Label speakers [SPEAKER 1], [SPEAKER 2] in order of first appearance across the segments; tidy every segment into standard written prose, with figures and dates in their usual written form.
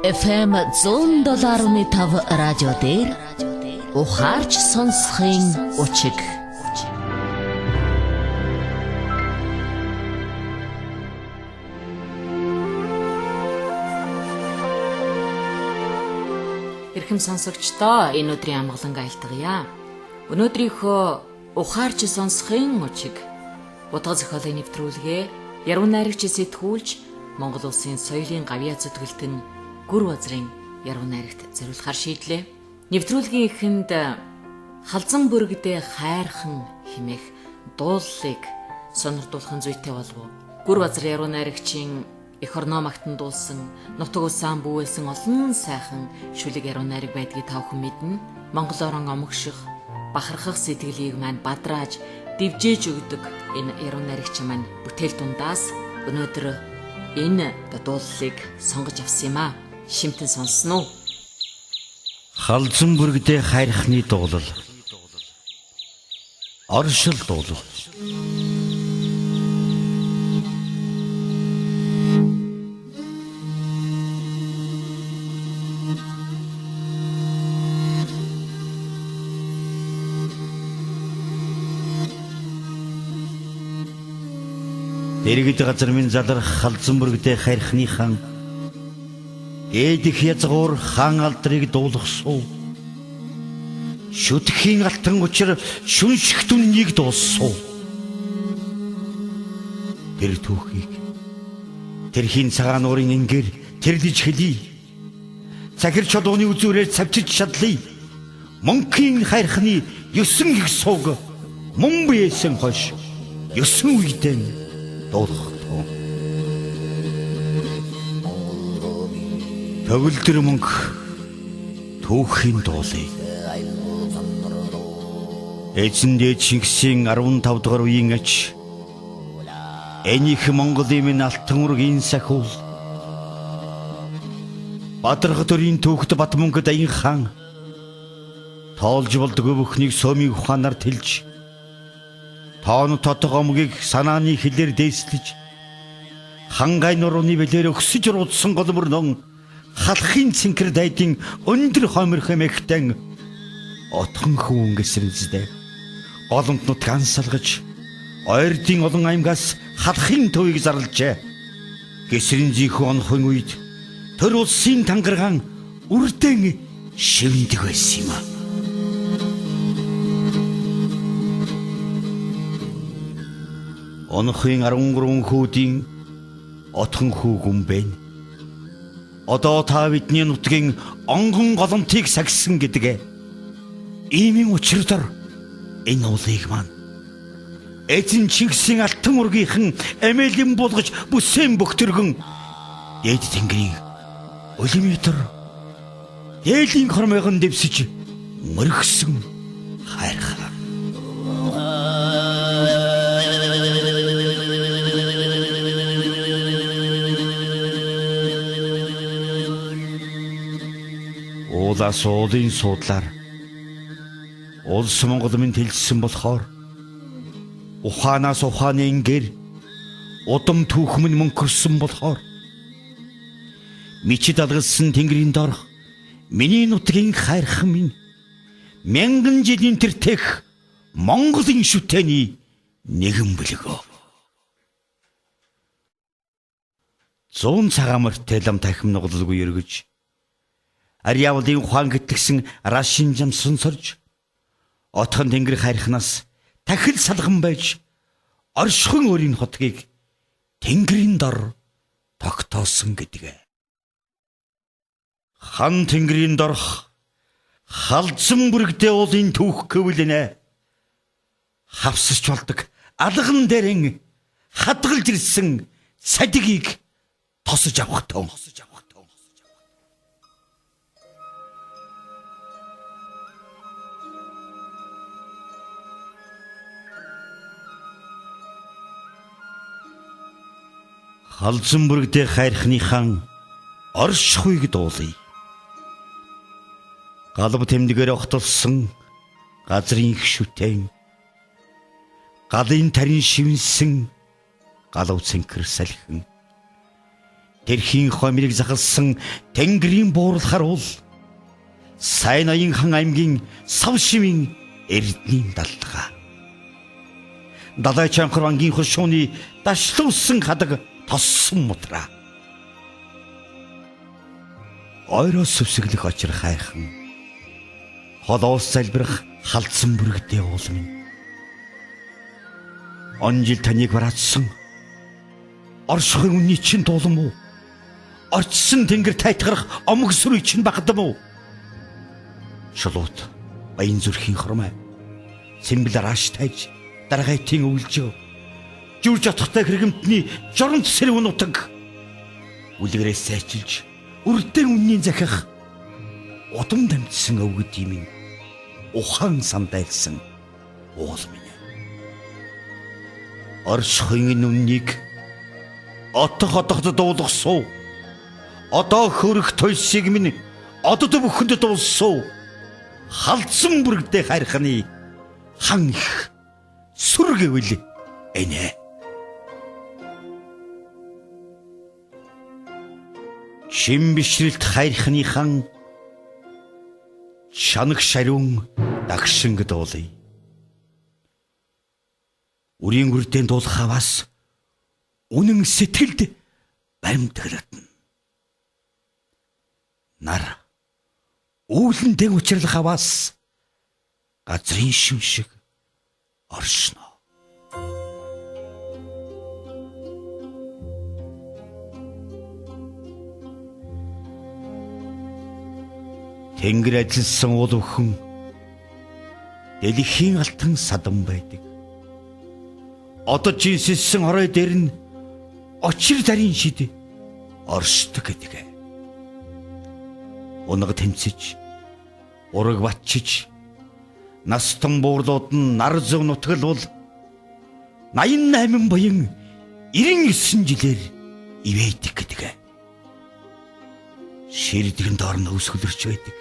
[SPEAKER 1] FM 107.5 радио дээр ухаарч сонсохын учиг. Эрхэм сонсогчдоо энэ өдрийн амгалан айлтгая. Өнөөдрийнхөө ухаарч сонсохын учиг утга зохиолын нэвтрүүлгээ яруу найрагч сэтгүүлч Монгол улсын соёлын гавьяа зүтгэлтэн Гүр базрын яруу найрагт зориулахар шийдлээ. Нэвтрүүлгийн эхэнд халзан бүрэгдээ хайрхан хэмээх дууллыг сонирдуулахын зүйтэй болов. Гүр базар яруу найрагчийн эх орноо магтан дуулсан нутаг усаан бүүэлсэн олон сайхан шүлэг яруу найраг байдгийг та бүхэн мэднэ. Монгол орон омогших, бахархах сэтгэлийг маань бадрааж, дивжээж өгдөг энэ яруу найрагч маань бүтээл дундаас өнөөдөр энэ дууллыг сонгож авсан юм а. Шимтэн сонсно уу?
[SPEAKER 2] Халзан бүрэгдээ хайрхны дуулал. Оршил дуулал. Дэргэд газар минь залрах халзан бүрэгдээ хайрхны хаан эдих язгуур хаан алдрыг дуулгасуу. Шүтхийн алтан учир шүнших дүннийг дуусуу. Тэр түүхийг тэрхийн цагаан уурын ингээр тэрлэж хэлий. Захир чулууны үзүүрээр цавчиж шадлаа. Монхийн хайрхны 9 их сууг мөн биесэн хош 9 үедэн дуулах. Төгөлдөр мөнгө түүхийн дуулыг. Эзэндээ Чингисийн 15 дугаар үеийн ач энийх Монголын минь алтан ургийн сахиул. Бадарга төрийн түүхт Батмөнгөд аян хаан тоолж болдгоо бүхнийг сөөмийн ухаанаар тэлж тоон тотгомгийг санааны хэлээр дээслэж хангай нурууны бэлээр өксөж руудсан голмөрнөн халахын цэнхэр дайдын өндөр хомирх эмэгтэн отхон хүүн гэсрэнзтэй голомт нутгаан салгаж ойрдын олон аймгаас халахын төвийг зарлжээ. Гэсрэнзийнхүү онхон үед төр улсын тангаргаан үрдэн шивндэг байсан юм а. Онохын 13 хүүдийн отхон хүү гүмбэн одоо та бидний нутгийн онгон голомтыг сагсан гэдэг. Иймийн учирдор энэ уулыг маань эзэн Чингисийн алтан ургийнхан эмээлэн булгаж бүсэн бөхтөргөн дээд тэнгэрийн улимитр дээлийн хормойгон дэвсэж мөргсөн хайрхаа. Уулаас уулын суудлаар улс Монгол минь тэлжсэн болохоор ухаанаас ухааны ингээр удам түүхмэн мөнхөрсөн болохоор мичид алгалсан тэнгэрийн дорх миний нутгийн хайрхан минь мянган жилийн тэртэх Монголын шүтээний нэгэн бөлгөө. 100 цагаан морьтой лам тахим нугалгүй өргөж Ариавлын ухаан гэтгсэн рашин жам сонсорж отхон тэнгэр хайрхнаас тахил салган байж оршихын өрийн хотгийг тэнгэрийн дор тогтоосон гэдэг. Хан тэнгэрийн дорх халзан бүрэгдээ уулын түүх гэвлэнэ. Хавсч болдог алган дээрэн хадгалж ирсэн садигийг тосож авах тон. Халзан бүрэгдээ хайрхны хаан оршихуйг дуулъя. Галб тэмдгээр огтолсон газрын их шүтэн галын тарин шивнсэн галав цэнхэр салхин тэрхийн хомрыг захалсан Тэнгэрийн буурлахаар бол Сайн Аяхан аймгийн Савшивын Эрдэнийн даллага. Далай чанхар ангийн хошууны дашлуулсан хадаг тоссон мутраа. Ойроос сүвсэглэх очир хайхан. Холоос залбирах халдсан бүрэгдээ уул минь. Он жил таныг бараадсан. Оршихын үнний чинь дуулан уу? Орчсон тэнгэр тайтгарах омог сүрий чинь багтам уу? Шулуут баян зүрхийн хормой. Цэмбэл арааш тайж даргаитын өвлжөө. Жүрж отохтой хэрэгэмтний жоронт сэрүүн утаг. Үлгэрээс сайчилж үрдэн үнний захих удам дамжсан өвгөд юм. Ухаан сандайлсан уул минь. Оршихын үннийг отоход дуулгасуу. Одоо хөрөх туйсыг минь одод бүхэнд дуулсуу. Халдсан бүрэгдээ хайрханы хан их сүргэвэл энэ. Шим бишрэлт хайрханы хан чанаг шариун дагшинг дуулъя. Үрийн үрдэн дуулах хаваас үнэн сэтгэлд баримтгалатна. Нар үүлэндээ учрлах хаваас газрын шим шиг оршно. Тэнгэр ажилласан уул өхөн дэлхийн алтан садан байдаг. Одоо жинсэлсэн хорой дээр нь очир дарин шид оршдог гэдэг. Унаг тэмцэж, ураг батчиж, настан буурлууд нь нар зөв нутгал бол 88 буян 99 жилээр ивэдэг гэдэг. Ширдгэн дор нь өсгөлөрч байдаг.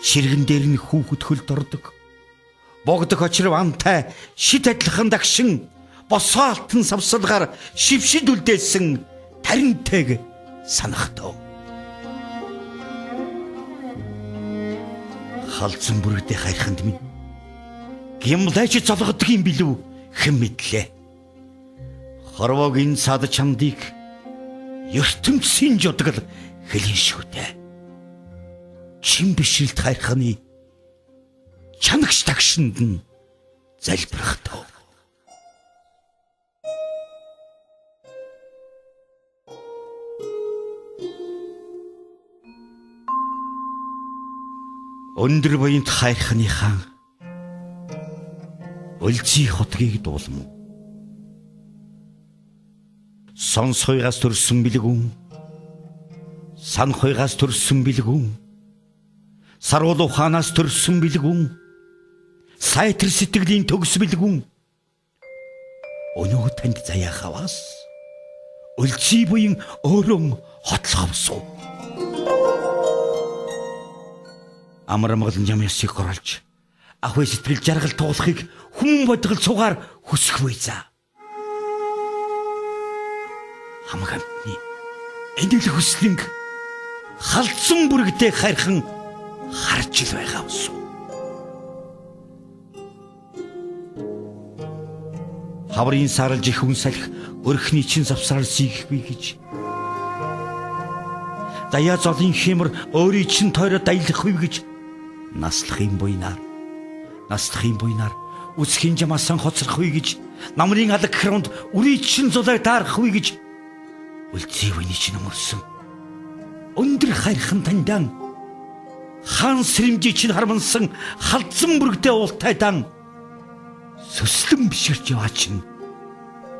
[SPEAKER 2] Ширгэн дээр нь хүүхэд хөлд ордог. Богдох очир вантай шид адилхан дагшин босоо алтан савсалгаар шившид үлдээсэн таринтэйг санахдав. Халдсан бүрэгдээ хайрханд минь гимлайч золгодог юм билүү хэн мэдлээ. Хорвогийн цаад чамдыг ертөнцийн жодгол хэлэн шүтээ. Чин бишрэлт хайрханы чанагч тагшинд нь залбирахтав. Өндөр буйнт хайрханы хаан өлзий хотгийг дуулму. Сонсхойгоос төрсөн бэлгүүн, санхойгоос төрсөн бэлгүүн, саруул ухаанаас төрсөн бэлгүүн, сайтар сэтгэлийн төгс бэлгүүн. Өнөө танд заяа хаваас өлзий буян өөрөө хотлоховсуу. Амрамгалан ямясыг горолж ахуй сэтгэл жаргал туулахыг хүм бодгол цугаар хүсэх байзаа. Хамгаалтны эдэл хүслэнг халдсан бүрэгдээ хайрхан харж ил байгаа усуу. Хаврын саралж их хүн салхи өрхний чин завсрал сийхвэ гэж. Даяа золын хэмэр өөрийн чин тойроо даялах вэ гэж. Наслахын буйнаар үсхийн жамаасан хоцрох вэ гэж, намрын алаг хронд үрийн чин зулайг даарах вэ гэж. Үлзий буйны чин өмөрсөн өндөр хайрхан таньдан хаан сэрэмжий чин хармансан халдсан бүрэгдээ уултайдан сөслөн биширч яваа чин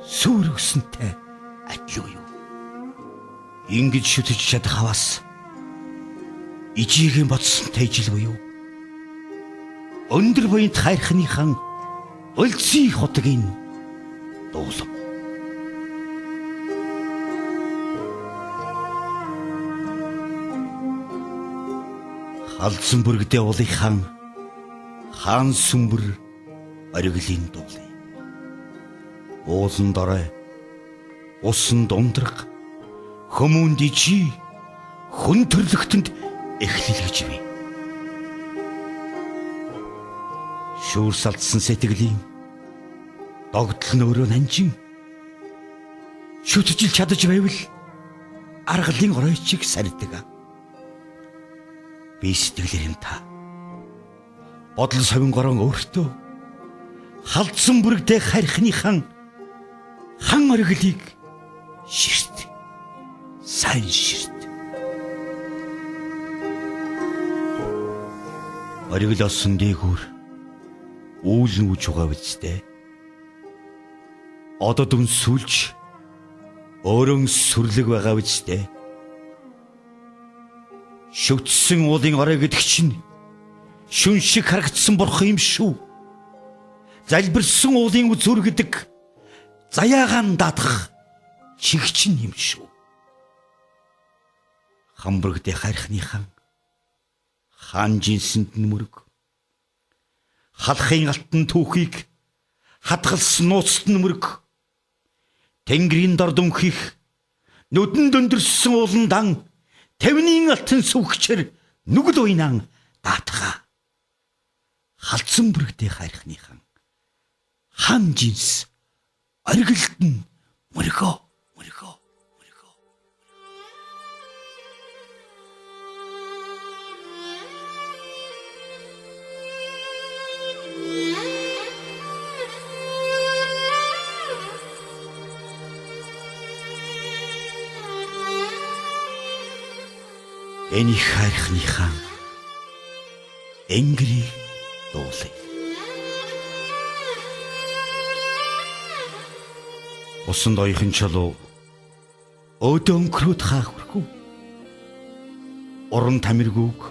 [SPEAKER 2] сүр өснтэй адил юу. Ингэж шүтэж чадах хаваас ижигийн бодсон тайжилгүй юу. Өндөр буйнт хайрханы хан өлзий хотгийн дуулав. Халдсан бүрэгдээ уулын хаан сүмбэр ориглын дуулъя. Уулан дорой, усан дундраг, Хүмүүнд ичи хүн төрлөختөнд эхлэл гэж бий. Шүүрсалдсан сэтгэлийн догдол нь өөрөө нанжин шүтжил чадаж байвал аргалын оройчиг сардаг. Би сэтгэлээр юм та. Бодол совин горон өөртөө халдсан бүрэгдээ харихныхан хан оргилыг ширт. Сайн ширт. Оргил осон дээгүүр үүлэн үж угаа бидтэй. Одоо дүн сүлж өөрөн сүрлэг байгаа бидтэй. Шүтсэн уулын орой гэдэг чинь шүн шиг харагдсан бурхан юм шүү. Залбирсан уулын үзүр гэдэг заяагаан даадах чигчин юм шүү. Хамбургдээ харихныхан хаан жинсэнд нүмерг халахын алтан түүхийг хадгалсан нууцт нүмерг тэнгэрийн дор дүнхих нүдэн дөндөрсөн уулан дан тавны алтан сүвгчээр нүгэл уйнаан даатгаа халдсан бүрэгдээ харихныхан хаан жинс оргилд нь мөргөө. Энийг харихныхан энгэрийг дуулъя. Усан доёхын чулуу өөдөө өнгөрөөд хаахваргүй. Уран тамиргүйг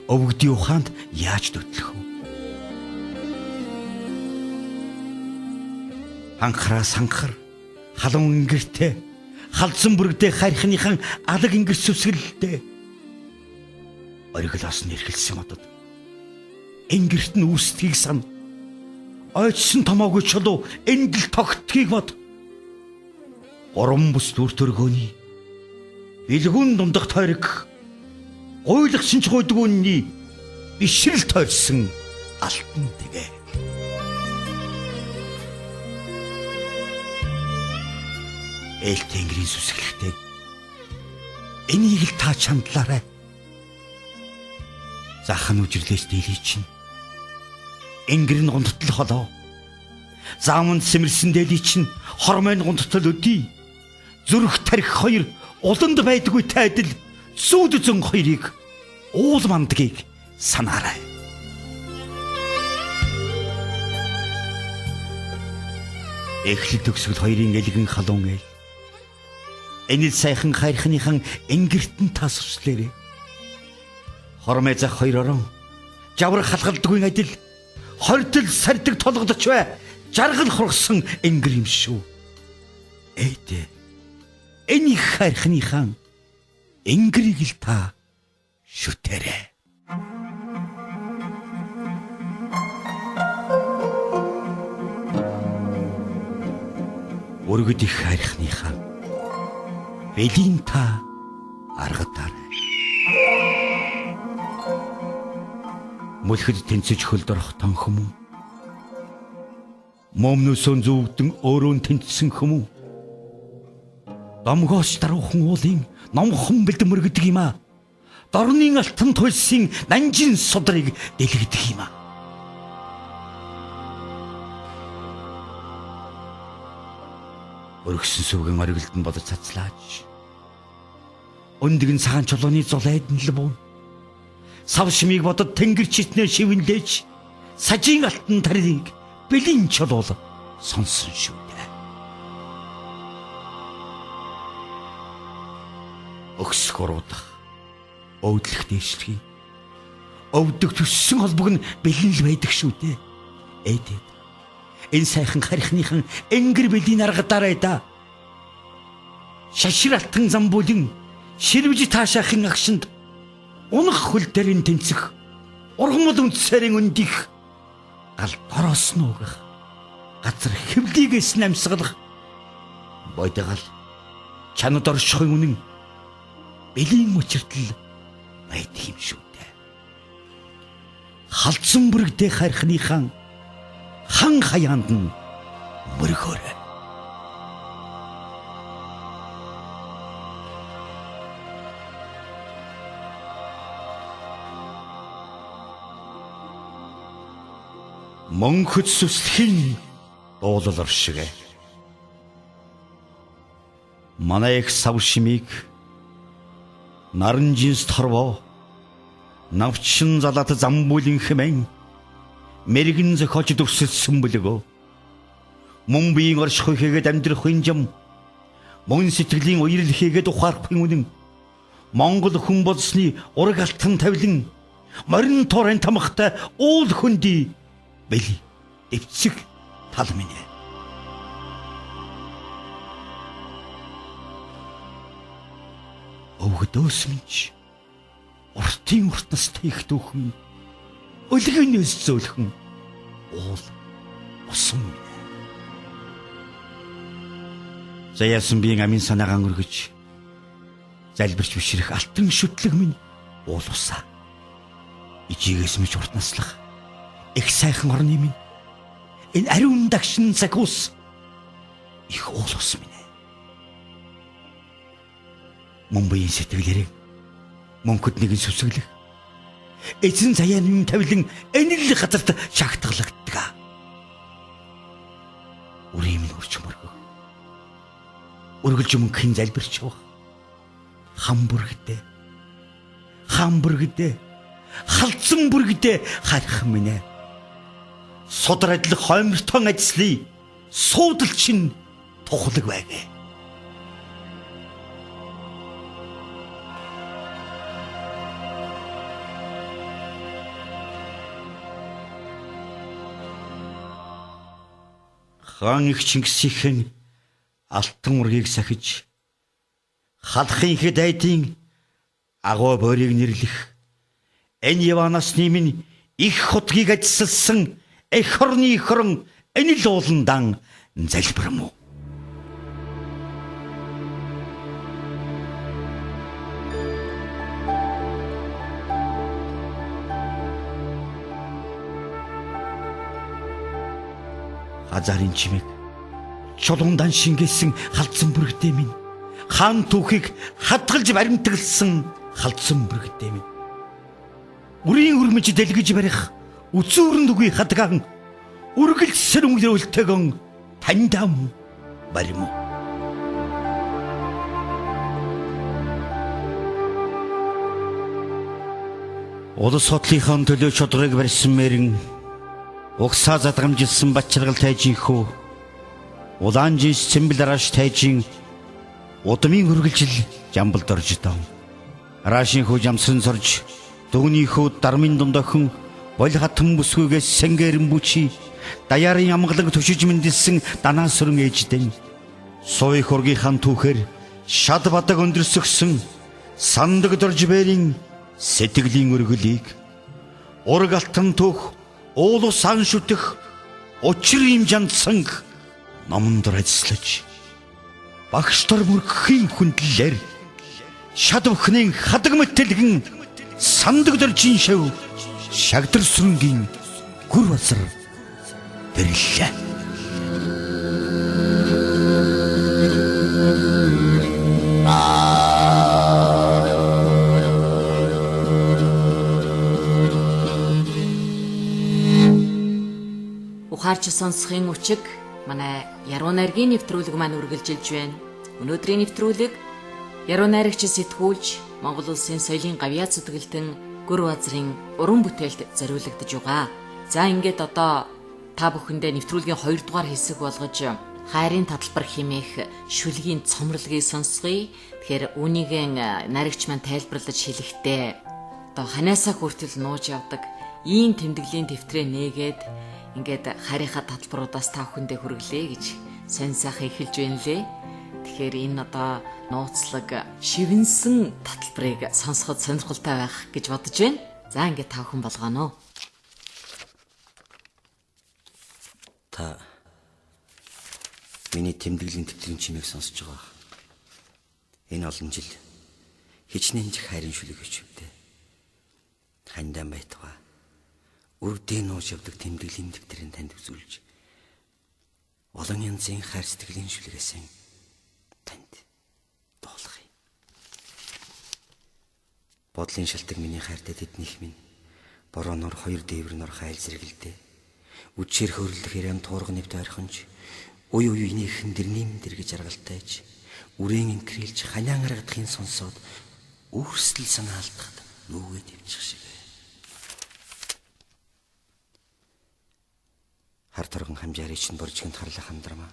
[SPEAKER 2] өвгдийн ухаанд яаж дөтлөх вэ? Анхаараа санхар халуун ингэртэй халдсан бүрэгдээ харихныхан алаг ингэр сүсгэлтэй. Оргил осны эргэлсэн одод ингэрт нь үүсдгийг сан. Ойчсон томоогүй чулуу эндэл тогтдгийг бод. Уран бүс дүр төргөөний бэлгүүн дундах тойрог гойлох шинж гойдгүүнний бишрэл тойрсон алтан тэгэ. Эл тэнгэрийн сүсгэлтэй энийг л та чандлаарай. Захан үжирлээс дийлий чинь энгэр нь гундтал холоо. Зааманд сэмэрсэн дээдий чинь хормойн гундтал өдий. Зүрх тарих хоёр уланд байдгүй тайдал сүйд зөн хоёрыг уул мандгийг санаарай. Эхлэл төгсгөл хоёрын элгэн халуун эл. Энэс сайхан харихныхан энгэртэн тасвчлээрээ. Хормой зах хоёр орон жавар халгалдгүй адил хордол сардаг толгодож бай. Жаргал хургсан энгэр юм шүү. Эдэ энийг харихныхан энгэрийг л та шүтээрэй. Өргөд их харихныхан бэлин та аргатаарай. Мөлхөд тэнцэж хөлдөрөх тон хүмүүн момнөсөн зүгдэн өөрөө тэнцсэн хүмүүн домгоос даруухан уулын номхон бэлдэн мөргөдөг юм а. Дорны алтан туйлсын нанжин судрыг дэлгэдэг юм а. Өргөсөн сүвгэн оргилд нь бодож цацлаач. Өндгөн цагаан чулууны зулайд нь л буу. Сав шимийг бодод тэнгэр читнээ шивнлээж сажийн алтан тарийг бэлин чулуул сонсон шүү дээ. Өгс гуруудах өвдлөх дэвшлэгийн өвдөг төссөн холбог нь бэлэн л байдаг шүү дээ. Эдэд энэ сайхан харихныхан энгэр бэлин аргадаарай да. Шашир алтан замбуулын ширвж таашаахын агшинд унах хөл дээрэн тэнцэх ургамал үндсэрийн өндих гал дороос нуугах газар хэвлийгээс намсгалах бодгал чанад оршихын үнэн бэлийн учиртал байдаг юм шүү дээ. Халдсан бүрэгдээ харихныхан хан хаяанд нь мөргөөрэй. Монхөд сүслэхийн дуулал оршигэ. Манай их сав шимийг наран жинс торвоо навчин залат замбуулын хэмээн мэрэгэн зохиолч дүрсэлсэн бөлөгөө. Мөн биеийн орших хийгээд амьдрах хинжим мөн сэтгэлийн уярал хийгээд ухаарахгүй үнэн Монгол хүн болсны ураг алтан тавилан морин тоорын тамхтай уул хөнди бэли дэвцэг тал минь. Өвгдөөс минь уртын уртнастай их дүүхэн өлгөнөөс зөөлхөн уул усан. Заяасан биеийн амин санаагаа өргөж залбирч бишрэх алтан шүтлэг минь уул усаа. Ижигээс мэж уртнаслах их сайхан орны минь энэ ариун дагшин цаг ус их уул ус минь. Мөн биеийн сэтгэлээрээ мөнхөд нэгэн сүсгэлэх эзэн заяаны тавилан энэ л газарт шагтгалагддаг. Үрийн минь өрч мөргөө. Өргөлж мөнхийн залбирч явах. Хамбүргдээ. Халдсан бүргдээ харах минь. Судар адил хоймортон ажлыг суудалч нь тухлаг байгэ. Хаан их Чингисийн алтан ургийг сахиж халахын хэд айдын агуу борийг нэрлэх энэ яванасны минь их хотгийг ажилласан эх орны хорон энэ л ууландан залбир муу. Азарын чимэг чулуундан шингээсэн халдсан бүрэгдээ минь хаан түүхийг хадгалж баримтгалсан халдсан бүрэгдээ минь үрийн үрмэж дэлгэж барих үзүүрэн дүгүй хадгаан үргэлжсэр өнгөрөлтөгөн таньдам барим. Улс худлынхаа төлөө чодгорыг барьсан мэрэн угсаа задгамжилсан бачиргал тайжинхүү улаан жинс цэмбэл араш тайжин удмын үргэлжил жамбалд орж дав. Арашин хүү жамсан сорж дүүний хүү дармын дундохин бол хатан бүсгүйгээс сэнгэрэн бүчи даяарын амгалаг төшиж мэндэлсэн данаа сүрэн ээждэн сууй хургийнхаа түүхээр шад бадаг өндөрсгсөн сандаг доржбэрийн сэтгэлийн өргөлийг ураг алтан түүх уулу сан шүтэх учир юм жандсан номондор ажиллаж багштар мөрөхийн хүндлэлээр шад өхнийн хадаг мэтэлгэн сандаг доржин шав шагдар сүрэнгийн гүр базар бэрлээ.
[SPEAKER 1] Ухаарч сонсохын учиг манай яруу найргийн нэвтрүүлэг маань үргэлжилж байна. Өнөөдрийн нэвтрүүлэг яруу найрагч сэтгүүлч Монгол улсын соёлын гавьяа зүтгэлтэн гүр базрын уран бүтээлд зориулагдж байгаа. За ингээд одоо та бүхэндээ нэвтрүүлгийн 2 дугаар хэсэг болгож хайрын таталбар хэмээх шүлгийн цомралгийг сонсгоё. Тэгэхээр үүнийг найрагч маань тайлбарлаж хэлэхдээ одоо ханаасаа хүртэл нууж явдаг ийм тэмдэглэлийн дэвтрээ нээгээд ингээд хайрынхаа таталбаруудаас та бүхэндээ хүргэлээ гэж сонь сайхан эхэлж байна лээ. Тэгэхээр энэ одоо нууцлаг шивэнсэн таталбарыг сонсоход сонирхолтой байх гэж бодож байна. За ингээд та бүхэн болгоно.
[SPEAKER 3] Та миний тэмдэглэлийн тэмдэглэлийн чимээг сонсож байгаа. Энэ олон жил хичнээн хайрын шүлэг өчвдээ. Хандан байтугай үрдээ нууж явдаг тэмдэглэлийн дэвтэрийн танд үзүүлж олон янзын хайр сэтгэлийн шүлгээс танд дуулгая. Бодлын шалтгаан миний хайртай тэднийх минь борооноор хоёр дээвэр нор хайл зэрэгэлдээ. Үдшээр хөрлөх ирэм туурга нэвт ойрхонч уй уйнийхэн дэрнийм дэргэж аргалтайж үрэн инкрилж ханяан аргадахын сонсоод өөрсдөл санаалтахад нүгэ дэвчих шиг. Хар торгон хамжаарыг чинь боржигт харлах хандрамаа.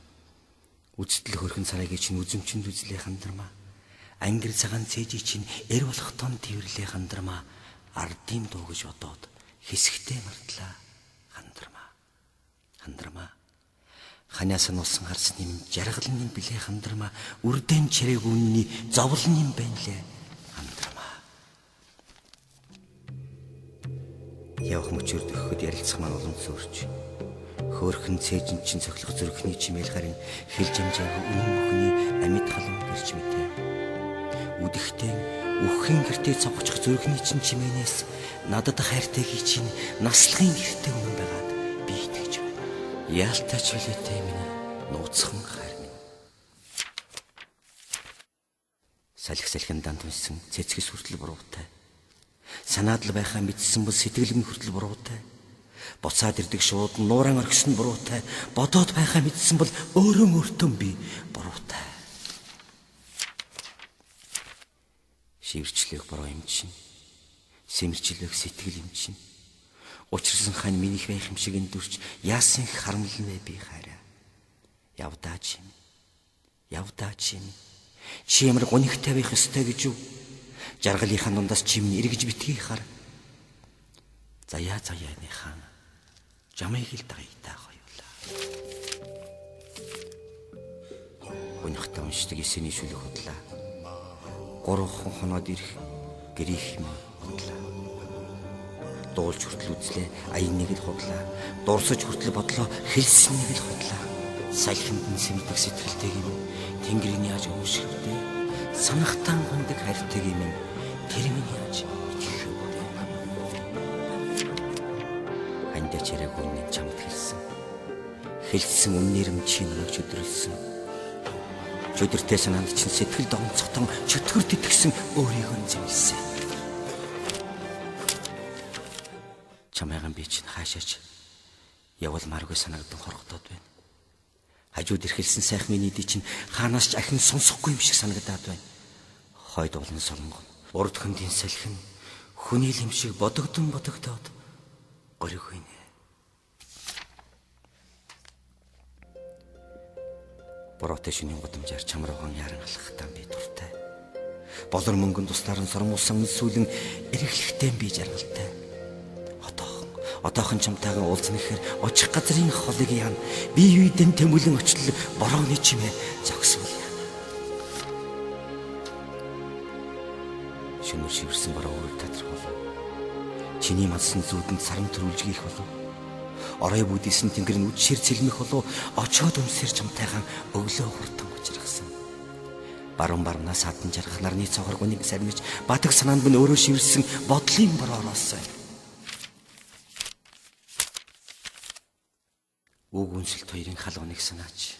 [SPEAKER 3] Үздэл хөрхөн царайг чинь үзэмчэнд үзлээ хандрамаа. Ангир цагаан цээжий чинь эр болох том тэрвэрлээ хандрамаа. Ардын дуу гэж бодоод хэсэгтээ мартлаа хандрамаа. Хандрамаа. Ханяас нь усан харсны минь жаргалны билээ хандрамаа. Үрдэн чирэг үнний зовлон юм байна лээ хандрамаа. Явах мөчөрд өгөхөд ярилцах маань олон зүрч. Хөөрхөн цээжин чин цоглох зүрхний чимээл харин хэлж амжаагүй үнэн бүхний амьд халуун гэрч мэтээ. Үдэхтэн үххийн гэртээ цогцох зүрхний чин чимээнээс надад хайртай хий чинь наслахын гэртээ өмнө байгаад би итгэж байна. Яалтаач үлээтэй минь нууцхан хайр минь. Салхи салхин данд унсан цэцгэс хүртэл буруутай. Санаад л байхаа мэдсэн бол сэтгэл минь хүртэл буруутай. Буцаад ирдэг шууд нууран оргисон буруутай. Бодоод байхаа мэдсэн бол өөрөө өөртөө би буруутай. Шивэрчлэх буруу юм чинь. Сэмэрчлэх сэтгэл юм чинь. Учирсан хань минийх байх юм шиг эндүрч яасан харамлнэ би хайраа. Явдаа чинь. Явдаа чинь. Чи ямар гонигтай байх ёстой гэж юу? Жаргалынхаа дундаас чи минь эргэж битгий хар. Заяа заяаны хаан. Жамайг л дагайтай хоёулаа. Өнөхтэй уншдаг эсэний шүлэг худлаа. Гурван хоноод ирэх гэрийнх юм худлаа. Дуулж хүртэл үзлээ аян нэг л худлаа. Дурсаж хүртэл бодлоо хэлсэн нэг л худлаа. Салхинд нь сэмдэг сэтгэлтэйг юм. Тэнгэрийн яаж өмшгөвдөө. Санахтан хондог хайртайг юм. Тэр минь яаж итгэх вэ? Чирэг үнэн чамд хэлсэн. Хэлсэн үннээр нь чи намайг чөдөрлсөн. Чөдөртэй санаанд чинь сэтгэл донцохтон чөтгөрд итгэсэн өөрийгөө зэмлсэн. Чамайган би чинь хаашаач явалмааргүй санагдан хоргодоод байна. Хажууд ирхэлсэн сайхан миний ди чинь хаанаас ч ахин сонсохгүй юм шиг санагдаад байна. Хойд улан солонгон, урд хөндийн салхин хүний л юм шиг бодогдсон бодогдоод оройгүй. Бороотой шинийн гудамжаар чамрууган яран алхахтаа би дуртай. Болор мөнгөнд туслаар нь сормуулсан сүүлэн эргэлхтэй би жаргалтай. Одоохон чамтайгаа уулзна гэхээр очих газрын холыг яана. Би үйдэн тэмүүлэн очлол борооны чимээ зогсвол. Шөнөр шивэрсэн бороо өөр татрах болов. Чиний мадсан зүудэнд саран төрүүлжгийх болов. Орой бүдийсэн тэнгэр нь үдшээр цэлмэх болов. Очоод өмсөр чамтайгаан өглөө хурдан учрахсан. Баруун барнаас хатан жаргах нарны цогоргоныг сарниж бадаг санаанд минь өөрөө шивэрсэн бодлын бороороос. Үг үнсэлт хоёрын халууныг санаач.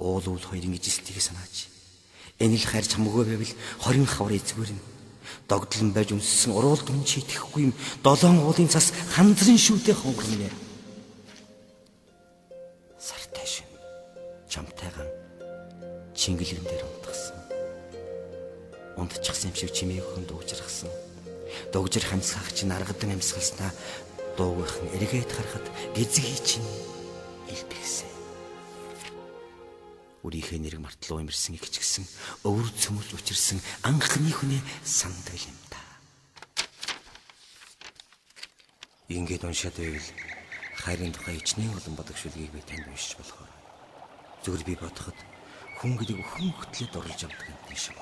[SPEAKER 3] Уул уул хоёрын ижилтгийг санаач. Энэл хайр чамгүй байвал 20 хавар эзгүүрнэ. Догдлон байж өмссөн уруулд минь чийтгэхгүй юм. 7 уулын цас хандрын шүдэ хонгор минь. Сартай шин чамтайгаан чингэлгэн дээр унтгсан. Унтчихсан юм шиг чимээг хөн дүүжрахсан. Дөгжир хамсгах чинь аргадан амьсгалснаа дуугийнхан эргээд харахад гизгий чинь илтгэсэн. Үрийнхээ нэрэг мартлуу имэрсэн ихчгсэн өвөр цөмөж учирсан анхны хүнээ сандал юм та. Ингээд уншаад байвал хайрын тухай ичнээ олон бодог шүлгийг би танд уншиж болохоор зөвхөн би бодоход хүн гэдэг хүн хөтлөд орлож явдаг юм тийм шиг.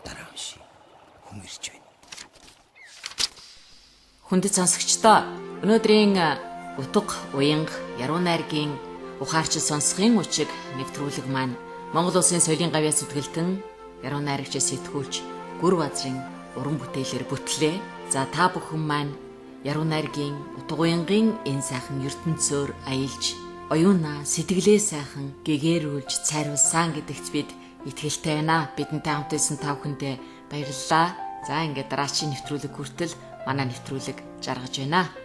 [SPEAKER 3] Дараа унши. Хүн ирж байна.
[SPEAKER 1] Хүндэт сонсогчдоо өнөөдрийн утга уянга яруу найргийн ухаарч сонсохын учиг нэвтрүүлэг маань Монгол Улсын соёлын гавьяа зүтгэлтэн яруу найрагчаас сэтгүүлч гүр базрын уран бүтээлээр бүтлээ. За та бүхэн маань яруу найргийн утга уянгийн энэ сайхан ертөнцөөр аялж оюунаа сэтгэлээ сайхан гэгэрүүлж цайруулсан гэдэгт бид итгэлтэй байна. Бидэнтэй хамт байсан та бүхэндээ баярлалаа. За ингээд дараачийн нэвтрүүлэг хүртэл манай нэвтрүүлэг жаргаж байна.